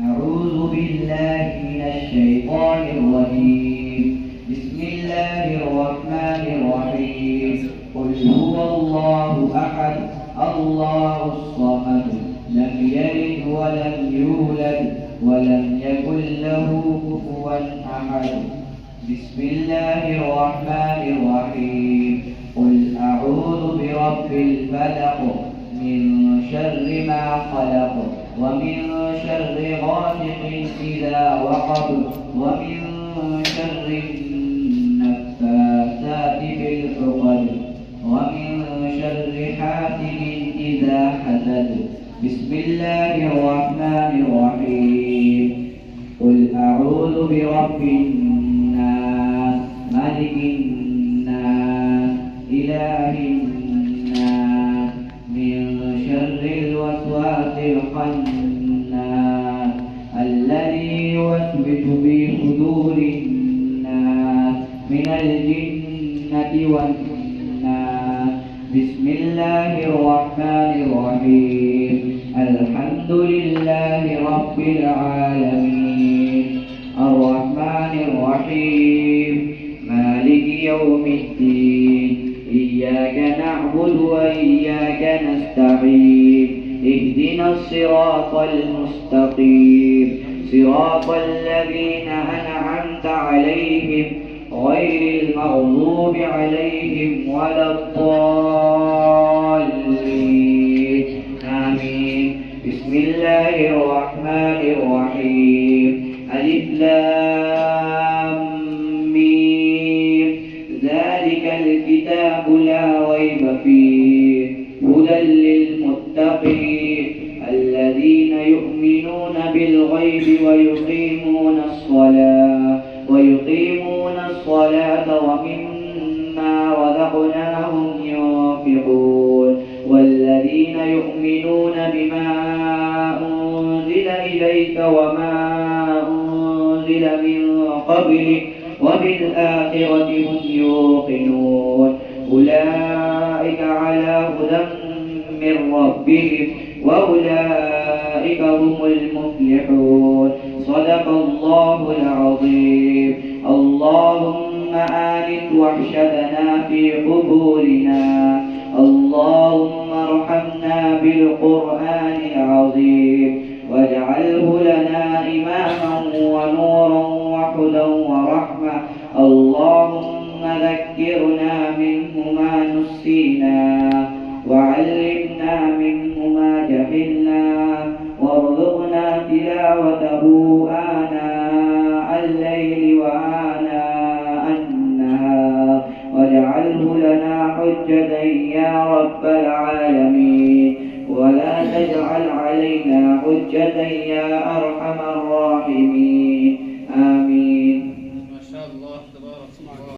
أعوذ بالله من الشيطان الرجيم. بسم الله الرحمن الرحيم. قل هو الله أحد الله الصمد لم يلد ولم يولد ولم يكن له كفوا أحد. بسم الله الرحمن الرحيم. قل أعوذ برب الفلق من شر ما خلق ومن شر غاسق إذا وقب ومن شر النفاثات في العقد ومن شر حاسد إذا حسد. بسم الله الرحمن الرحيم. قل أعوذ برب الناس ملك الناس إله الناس من شر الوسواس الخناس الذي يوسوس في صدور الناس من الجنة والناس. بسم الله الرحمن الرحيم. الحمد لله رب العالمين الرحمن الرحيم مالك يوم الدين إياك نعبد وإياك نستعين اهدنا الصراط المستقيم صراط الذين أنعمت عليهم غير المغضوب عليهم ولا الضالين آمين. بسم الله الرحمن الرحيم. ألف لام ميم ذلك الكتاب لا ريب فيه هدى للمتقين الذين يؤمنون بالغيب ويقيمون الصلاة ومما رزقناهم ينفقون والذين يؤمنون بما أنزل إليك وما أنزل من قبلك وبالآخرة هم يوقنون أولئك على هدى من ربهم وأولئك هم المفلحون. صدق الله العظيم. اللهم آنس وحشتنا في قبورنا اللهم ارحمنا بالقرآن العظيم واجعله لنا إماما ونورا وهدى ورحمة. اللهم ذكرنا منه ما نسينا وعلمنا منه ما جهلنا وارزقنا تلاوته آناء الليل وآناء النهار واجعله لنا حجة يا رب العالمين ولا تجعل علينا حجة يا أرحم الراحمين.